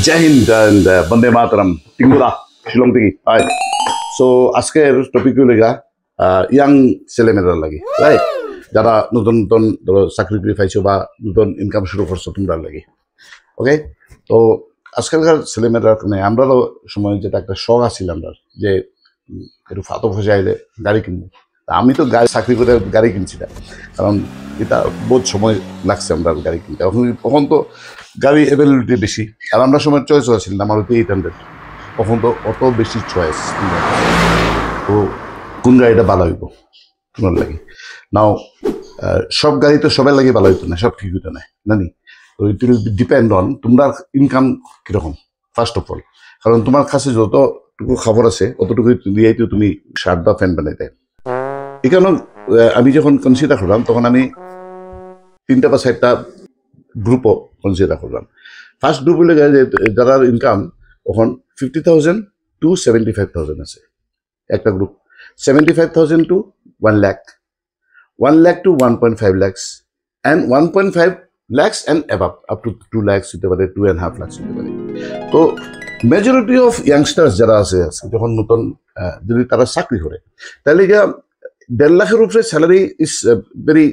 Jai Hind and Bande Mataram, Tingura, Shillong Tiki. Hi. So, asker topic lega young celebrity lagi, right? Jara nutun sacrifice ba nutun income shuru korso tumra lagi. Okay? So, আজকালকার ছেলেমেয়েরা মানে আমরা তো সময় যেটা একটা শখ আছিল আমরা যে একটু ফাতো ফসাইলে গাড়ি কিনবো আমি তো গাড়ি চাকরি করে গাড়ি কিনছি না কারণ এটা বহুত সময় লাগছে আমরা গাড়ি কিনতে তখন তো গাড়ি অ্যাভেলেবিলিটি বেশি আর আমরা সময় চয়েস হয়েছিল না মারুতি 800 তখন তো অত বেশি চয়েস তো কোন গাড়িটা ভালো হইব তোমার লাগে নাও সব গাড়ি তো সবাই লাগে ভালো হইতো না সব ঠিক হইতো না জানি তো ইট উইল ডিপেন্ড অন তোমার ইনকাম কিরকম ফার্স্ট অফ অল কারণ তোমার কাছে যতটুকু খবর আছে অতটুকু দিয়েই তো তুমি শার্ট বা প্যান্ট বানাইতে এই কারণে আমি যখন কনসিডার করলাম তখন আমি 3টা বা 4টা গ্রুপও কনসিডার করলাম ফার্স্ট গ্রুপ হলে যারা ইনকাম তখন 50,000 to 75,000 আছে একটা group 75,000 to 1 lakh 1 lakh to 1.5 lakhs and 1.5 lakhs and above up to 2 lakhs হতে পারে 2.5 lakhs হতে পারে তো মেজরিটি অফ ইয়াংস্টার্স যারা আছে যখন নতুন যদি তারা চাকরি করে তাহলে 1.5 লাখের উপরে salary is very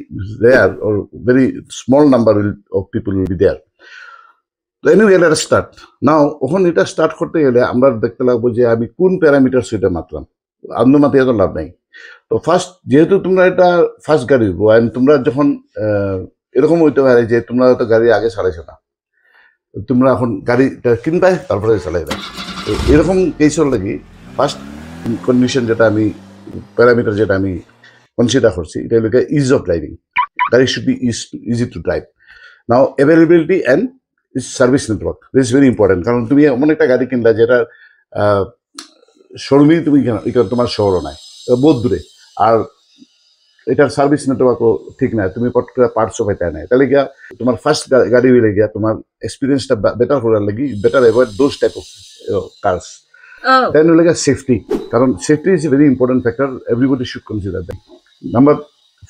rare or very small number of people will be there তো anyway let us start now ওখানে এটা স্টার্ট করতে গেলে আমরা দেখতে লাগবো যে আমি কোন প্যারামিটার সেটা মাপলাম আন্দোমাতে এত লাভ নাই তো ফার্স্ট যেহেতু তোমরা এটা ফার্স্ট গাড়ি হইব অ্যান্ড তোমরা যখন এরকম হইতে পারে যে তোমরা হয়তো গাড়ি আগে চালাইছো না তোমরা এখন গাড়িটা কিনবে তারপরে চালাইবে তো এরকম কেসের লাগি ফার্স্ট কন্ডিশন যেটা আমি প্যারামিটার যেটা আমি কনসিডার করছি এটা হলো ইজ অফ ড্রাইভিং গাড়ি should be easy to drive now availability and service network this is very important কারণ তুমি এমন একটা গাড়ি কিনলা যেটা শোরুমেই তুমি তোমার শহরও নাই বহুত দূরে আর এটার সার্ভিস নেটওয়ার্কও ঠিক নাই তুমি পট করে পার্টসও পাইতে নাই তাহলে গিয়া তোমার ফার্স্ট গাড়ি হইলে গিয়া তোমার এক্সপিরিয়েন্সটা বেটার করার লাগি better avoid those type of cars then হইলে গিয়া সেফটি কারণ safety is a very important factor everybody should consider that number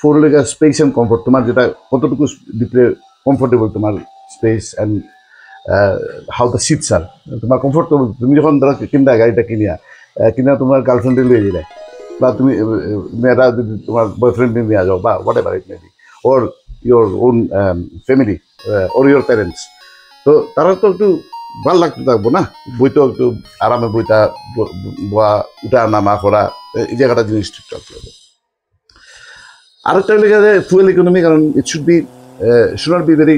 4 হইলে গিয়া স্পেস অ্যান্ড কমফোর্ট তোমার যেটা কতটুকু ডিপলে কমফোর্টেবল তোমার space and how the seats are তোমার কমফোর্টেবল তুমি যখন ধরো কিনা গাড়িটা কিনা তোমার গার্লফ্রেন্ডে লিয়ে দিলে বা তুমি মেয়েরা যদি তোমার বয়ফ্রেন্ড নিয়ে যাও বা what ever it may be or your own family or your parents তো তারা তো একটু ভাল লাগতে থাকবো না বইতেও একটু আরামে বইটা বয়া উঠা নামা করা এই জায়গাটা জিনিস ঠিকঠাক লাগবে আরেকটা লেগে যায় ফুয়েল ইকোনমি কারণ it should not be very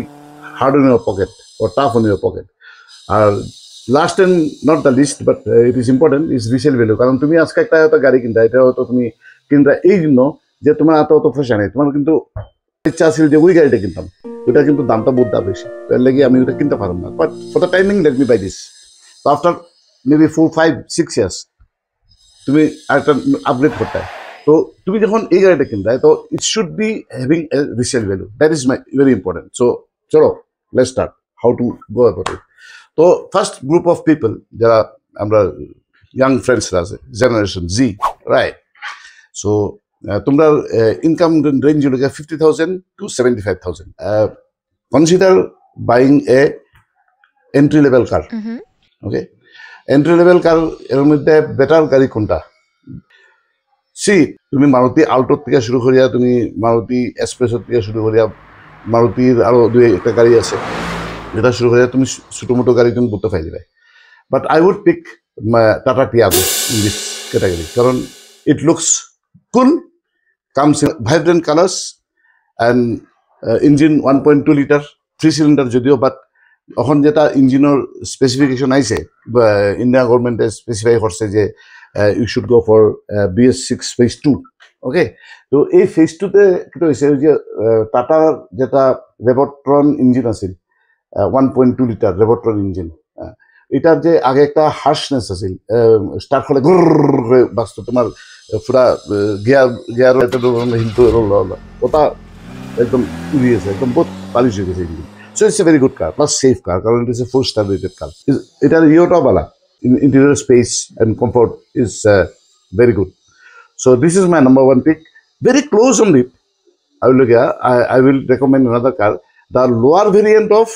hard on your pocket or tough on your pocket. Last and not the least, but it is important, is resale value. কারণ তুমি আজকে একটা গাড়ি কিনতে এটা হয়তো তুমি কিনতে এই জন্য যে তোমার এত পয়সা নেই তোমার কিন্তু ইচ্ছা ছিল যে ওই গাড়িটা কিনতাম ওইটা কিন্তু দামটা বহুত বেশি তার লেগে আমি ওইটা কিনতে পারলাম না but for the timing let me buy this তো আফটার মেবি 4-5-6 ইয়ার্স তুমি আরেকটা আপগ্রেড করতে তো তুমি যখন এই গাড়িটা কিনতে তো it should be having a resale value that is my very important so চলো let's start how to go about it. So first group of people jara amra young friends আছে generation Z right so tumra income range holo 50,000 to 75,000 consider buying a entry level car okay entry level car এর মধ্যে better গাড়ি কোনটা C তুমি Maruti Alto থেকে শুরু করিয়া তুমি মারুতি এক্সপ্রেসো থেকে শুরু করিয়া মারুতির আরো দুই একটা গাড়ি আছে যেটা শুরু করে তুমি ছোটো মোটো গাড়ি তুমি করতে পাই দিবে but I would pick Tata Tiago in this category কারণ it looks cool comes in vibrant colours and engine 1.2 litre 3 cylinder যদিও বাট এখন যেটা ইঞ্জিনের স্পেসিফিকেশন আইছে ইন্ডিয়া গভর্নমেন্টে স্পেসিফাই করছে যে you should go for BS6 phase 2 okay তো এই ফেজ 2তে কি হয়েছে যে টাটার যেটা রেভট্রন ইঞ্জিন আছে 1.2 লিটার রেভট্রন ইঞ্জিন এটার যে আগে একটা হার্শনেস আছিল স্টার্ট করে বাঁচতো তোমার পুরা গিয়ার হিলতো ওটা একদম উড়িয়েছে একদম বহুত পালিশ হয়ে গেছে engine so it's a very good car plus safe car কারণ it is A 4-star rated কার এটার ইয়েটাও ভালো interior space and comfort is very good so this is my number 1 pick very close on it I will recommend another car, the lower variant of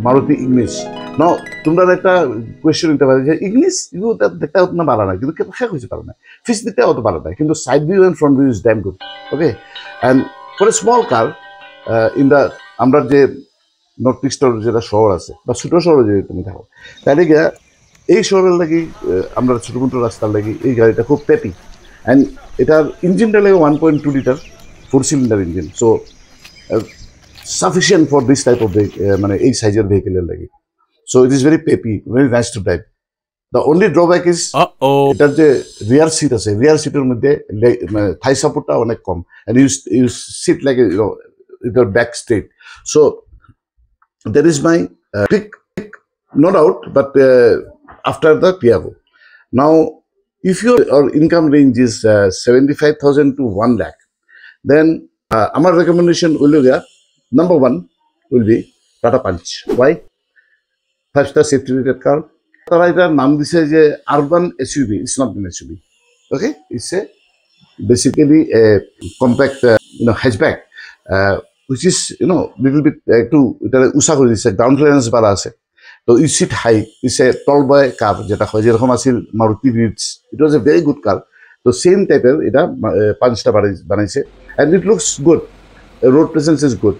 Maruti Ignis. নাও তোমরা একটা question নিতে পারে যে English এগুলো দেখতে না ভালো না কিন্তু শেখ হয়েছে পারে না ফিস দিতে অত পারে না কিন্তু side view and front view is dam good okay and for a small car in the আমরা যে নর্থ ইস্টের যেটা শহর আছে বা ছোটো শহরে যদি তুমি থাকো তাহলে গিয়া এই শহরের লাগি আমরা ছোটো মোটো রাস্তার লাগি এই গাড়িটা খুব পেপি অ্যান্ড এটার ইঞ্জিনটা লাগে 1.2 litre 4 cylinder engine so sufficient for this type of মানে এই সাইজের ভেহিকেলের লাগে so it is very peppy very nice to drive the only drawback is এটার যে রিয়ার সিট আছে রিয়ার সিটের মধ্যে থাই সাপোর্টটা অনেক কম and you sit like your back straight so that is my pick, no doubt, but after the Tiago. Now, if your income range is 75,000 to 1 lakh, then our recommendation will be number one will be Tata Punch. Why? 5-star safety rated car. Tara etar naam dise je urban SUV. It's not an SUV. Okay, it's a basically a compact, hatchback, which is little bit একটু এটা উষা করে দিচ্ছে ground clearance বাড়া আছে তো you sit high it's a tall boy car যেটা হয় যেরকম আছিল Maruti Ritz it was a very good car তো সেম টাইপের এটা পাঁচটা বানাইছে and it looks good road presence is good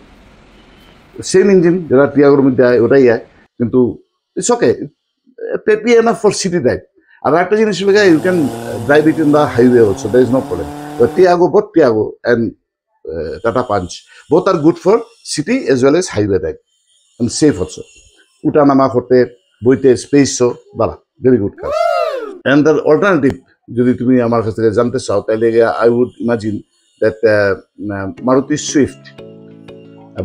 same engine যেটা টিয়াগোর মধ্যে আয় ওটাই আয় কিন্তু it's okay peppy enough for city drive আর একটা জিনিস হলো you can drive it in the highway also there is no problem Tiago both Tiago and Tata Punch. Both are good for city as well as highway ride and safe also. Uta nama korte, boite space so bala very good car. And the alternative, যদি তুমি আমার কাছ থেকে জানতে চাও তাহলে I would imagine that Maruti Swift.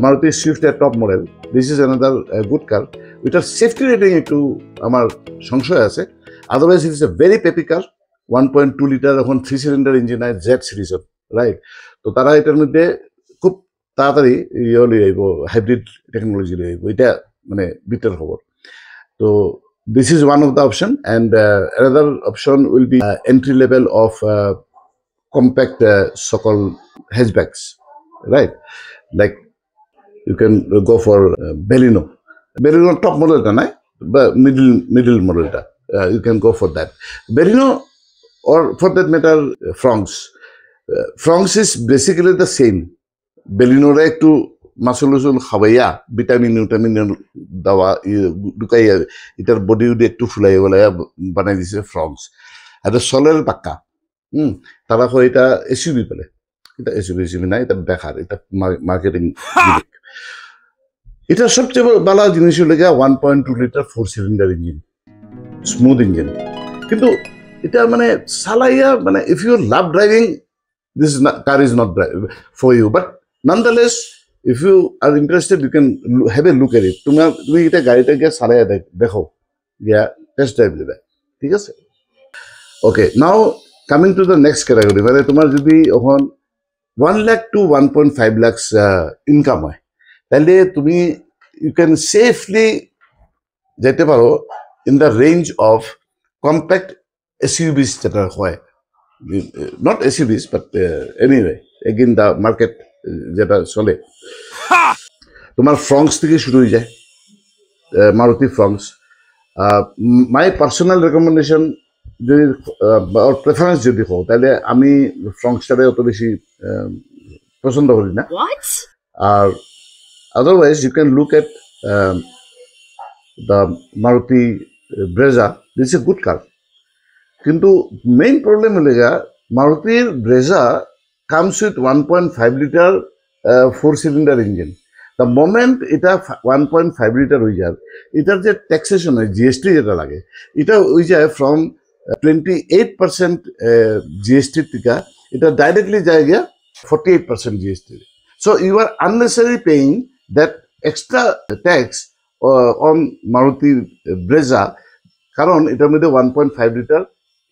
Maruti Swift a top model. This is another good car. Which safety rating একটু আমার সংশয় আছে. Otherwise it is a very peppy car. 1.2 litre এখন 3 সিলিন্ডার ইঞ্জিন আছে Z সিরিজ রাইট তো তারা এটার মধ্যে খুব তাড়াতাড়ি লিয়ে আইব হাইব্রিড টেকনোলজি লিয়ে আইব এটা মানে বিটের খবর তো this is one of the option and another option will be entry level of compact সকল hatchbacks right like you can go for Baleno top মডেলটা নাই বা মিডল মডেলটা you can go for that Baleno or for that matter Fronx. Fronx is basically the same. Belinore একটু মাসুল খাওয়াইয়া vitamin দেওয়া ঢুকাইয়া এটার বডি একটু ফুলাইয়া বলাইয়া বানাই দিছে ফ্রংস এটা সলের পাক্কা তারা হয় এটা এসইউভি বলে এটা এসইউভি না এটা বেকার এটা মার্কেটিং এটা সবচেয়ে ভালো জিনিস হলো 1.2 litre 4 cylinder engine smooth engine কিন্তু এটা মানে চালাইয়া মানে if you love driving this car is not for you but nonetheless if you are interested you can have a look at it তুমি এটা গাড়িটা গিয়ে চালাইয়া দেখো গিয়া টেস্ট ড্রাইভ দিবে ঠিক আছে okay now coming to the next category মানে তোমার যদি এখন 1 lakh to 1.5 lakhs ইনকাম হয় তাহলে তুমি ইউ ক্যান সেফলি যেতে পারো in the range of compact SUVs যেটা হয় not SUVs but anyway again the market যেটা চলে তোমার ফ্রংস থেকে শুরু হয়ে যায় Maruti Fronx my personal recommendation যদি প্রেফারেন্স যদি হোক তাহলে আমি ফ্রংসটারে অত বেশি পছন্দ করি না আর otherwise you can look at the Maruti Brezza this is a good car কিন্তু মেইন প্রবলেম হলে মারুতির Brezza comes with 1.5 litre 4 cylinder engine the moment এটা 1.5 লিটার হয়ে যায় এটার যে ট্যাক্সেশন হয় জিএসটি যেটা লাগে এটা হয়ে যায় ফ্রম 28% জিএসটির থেকে এটা ডাইরেক্টলি যায় গিয়া 48% GST so you are unnecessary paying that extra tax on Maruti Brezza কারণ এটার মধ্যে 1.5 লিটার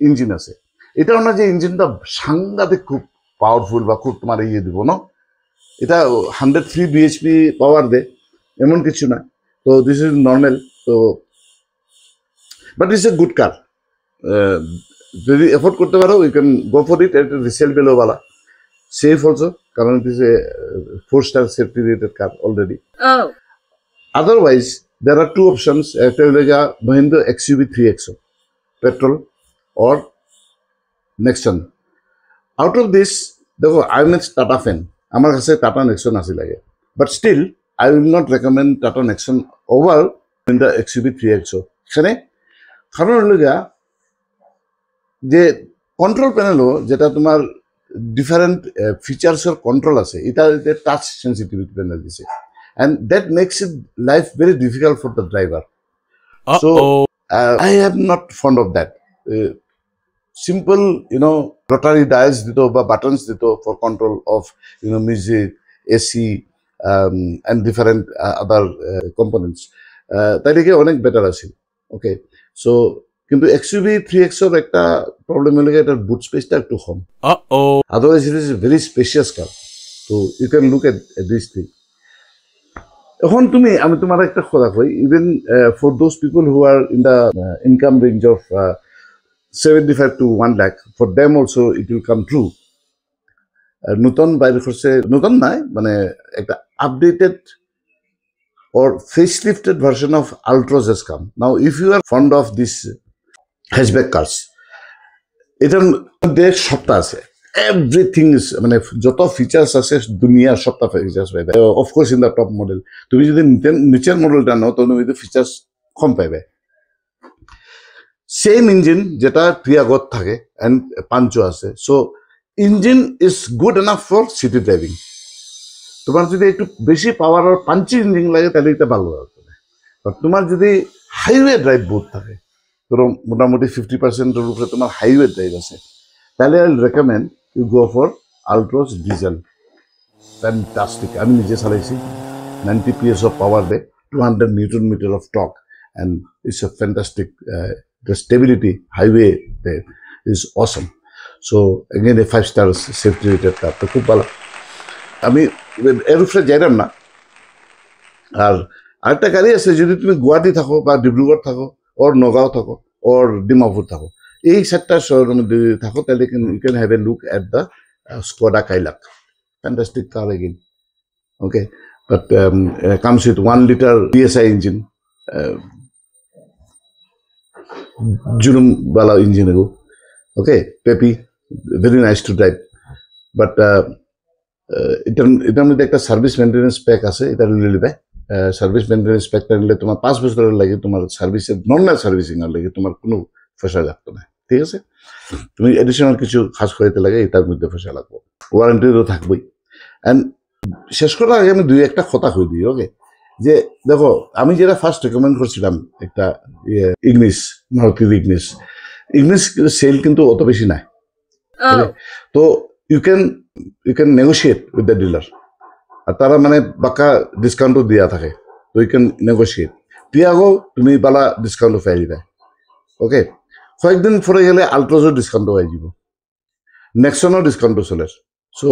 ইঞ্জিন আছে এটাও না যে ইঞ্জিনটা সাংঘাতিক খুব পাওয়ারফুল বা খুব তোমার ইয়ে দিব না এটা 103 bhp পাওয়ার দেয় এমন কিছু না তো দিস ইজ নর্মাল তো but it's a good car যদি এফোর্ড করতে পারো you can go for it at resale বেলোওয়ালা সেফ অলসো কারণ it is a 4-star safety rated car already otherwise there are two options, একটা হলো গিয়া Mahindra XUV 3XO petrol or Nexon. Out of this, দেখো I am a Tata fan, আমার কাছে Tata Nexon আছে লাগে, but still I will not recommend Tata Nexon over Mahindra XUV 3XO. এখানে কারণ হলো গিয়া যে কন্ট্রোল প্যানেলও যেটা তোমার ডিফারেন্ট ফিচার্সের কন্ট্রোল আছে, এটা টাচ সেন্সিটিভিটি প্যানেল দিছে, and that makes it life very difficult for the driver. So I am not fond of that. Simple, rotary dials dito বা buttons dito for control of music, AC, and different other components. তাই থেকে অনেক better আছে। ওকে, so কিন্তু XUV 3XO একটা problem হলো এটার boot স্পেসটা একটু কম। Otherwise it is very spacious car, তো you can look at this thing. এখন আমি তোমার একটা কথা কই, even for those people who are in the income range of 75 to 1 lakh, for them also it will come true. নতুন বাইরে করছে, নতুন নাই মানে একটা updated or facelifted version of Altroz has come. Now, if you are fond of this hatchback cars, এটার মধ্যে সবটা আছে, এভরিথিং ইজ মানে যত ফিচার্স আছে দুনিয়ার সবটা ফিচার্স পাইবে। Of course in the top model, তুমি যদি নিচের মডেলটা নাও তখন তুমি ফিচার্স কম পাইবে। সেম ইঞ্জিন যেটা টিয়াগোত থাকে অ্যান্ড পাঞ্চো আছে, so engine is good enough for city driving. তোমার যদি একটু বেশি পাওয়ার আর পাঞ্চি ইঞ্জিন লাগে তাহলে এটা ভালো হবে। তোমার যদি হাইওয়ে ড্রাইভ বহুত থাকে, ধরো মোটামুটি 50%-এর উপরে তোমার হাইওয়ে ড্রাইভ আছে, তাহলে I will recommend you go for Altroz diesel. Fantastic, আমি নিজে চালাইছি, 90 PS অফ পাওয়ার দেয়, 200 newton metre of torque, and it's a fantastic. The stability highway there is awesome. So again a 5-star safety rated car, তো খুব ভালো। আমি এর উপরে যাইলাম না। আর আরেকটা গাড়ি আছে, যদি তুমি গুয়াহাটি থাকো বা ডিব্রুগড় থাকো ওর নগাঁও থাকো ওর ডিমাপুর থাকো, এই চারটা শহরের মধ্যে যদি থাকো তাহলে you can have a look at the Skoda Kailak. Fantastic car again. Okay, but comes with 1 liter PSI engine, Junum Bala engine ago. Okay, peppy, very nice to drive. But এটার মধ্যে একটা সার্ভিস মেনটেন্যান্স প্যাক আছে, এটা নিলে নিবে। Service maintenance প্যাকটা নিলে তোমার 5 বছরের লাগে, তোমার সার্ভিসের নর্মাল সার্ভিসিং এর লাগে তোমার কোনো পয়সা লাগতো না, ঠিক আছে? তুমি এডিশনাল কিছু খাস করাইতে লাগে এটার মধ্যে পয়সা লাগবে, ওয়ারেন্টি তো থাকবেই। অ্যান্ড শেষ করার আগে আমি দুই একটা কথা কই দিই। ওকে, যে দেখো আমি যেটা ফার্স্ট রেকমেন্ড করছিলাম একটা ইগনিস, মারুতির ইগনিস সেল কিন্তু অত বেশি নাই, তো you can negotiate with the dealer, আর তারা মানে বাক্কা ডিসকাউন্টও দিয়া থাকে, তো ইউ ক্যান নেগোশিয়েট। টিয়াগো তুমি বালা ডিসকাউন্টও পাই দিবা। ওকে, কয়েকদিন পরে গেলে আলট্রোজও ডিসকাউন্টও পাই যাব, নেক্সনও ডিসকাউন্টও চলে। সো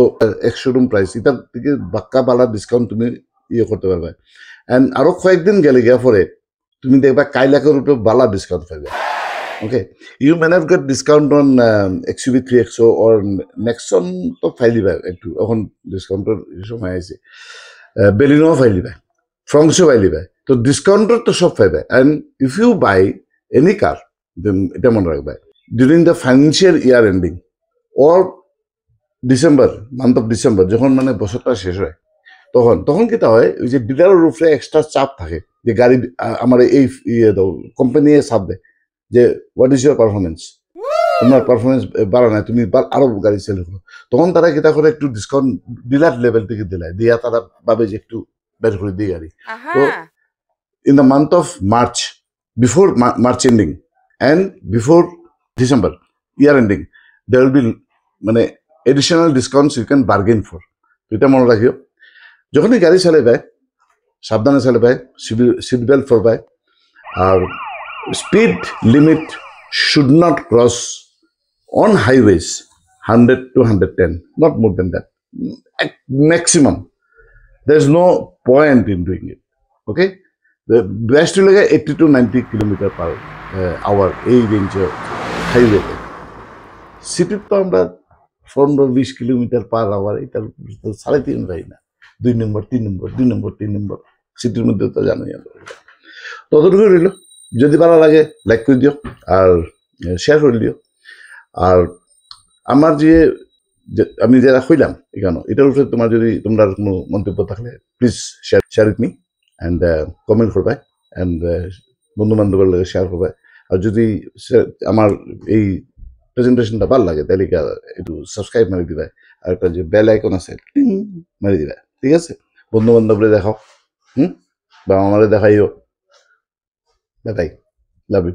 এক শোরুম প্রাইস এটার থেকে বাক্কা বালা ডিসকাউন্ট তুমি ইয়ে করতে পারবে। অ্যান্ড আরো কয়েকদিন গেলে গিয়া পরে তুমি দেখবা কাইলাকের উপরে বালা ডিসকাউন্ট পাইবে। Okay, you may have got discount on XUV 3XO or Nexon তো ফাইলিবা একটু, এখন ডিসকাউন্টের সময় আছে, বেলিনো ফাইলিবা, ফ্রংসও ফাইলিবা, তো ডিসকাউন্টের তো সব পাইবে। And if you buy any car, এটা মনে রাখবে, during the financial year ending or December, month of December, যখন মানে বছরটা শেষ হয়, তখন কিটা হয়, ওই যে ডিলারের উপরে এক্সট্রা চাপ থাকে যে গাড়ি আমার এই ইয়ে দাও, কোম্পানি চাপ দেয় যে হোয়াট ইজ ইউর পারফরমেন্স, তোমার পারফরমেন্স বাড়া নাই, তুমি আরো গাড়ি সেল করো, তখন তারা কিটা করে একটু ডিসকাউন্ট ডিলার লেভেল থেকে দিলায় দিয়া তারা ভাবে যে একটু বের করে দিই গাড়ি। তো in the month of March, before March ending and before December year ending, there will be মানে additional discounts you can bargain for. এটা মনে রাখিও, যখনই গাড়ি চালাইবে সাবধানে চালাইবে, সিট বেল্ট পরবে, আর speed limit should not cross on highways 100 to 110, not more than that. Maximum. There's no point in doing it. Okay? The best will be 80 to 90 kilometer per hour. A range highway. City to আমরা 15-20 kilometer per hour, এটা 3.5 ভাই না, 2 নম্বর 3 নম্বর 2 নম্বর 3 নম্বর সিটির মধ্যে তো জানোই। ততটুকুই রইল। যদি ভালো লাগে লাইক করে দিও আর শেয়ার করে দিও। আর আমার আমি যেটা হইলাম এখানে এটার উপরে তোমরা কোনো মন্তব্য থাকলে please share with me and comment করবে অ্যান্ড বন্ধু বান্ধবের লাগে শেয়ার করবে। আর যদি আমার এই প্রেজেন্টেশনটা ভালো লাগে তাহলে একটু সাবস্ক্রাইব মারি দিবে, আর একটা যে বেল আইকন আছে টিং মারি দিবে। ঠিক আছে, বন্ধু বান্ধবরে দেখাও, বা আমারে দেখাইও। Bye bye, love you.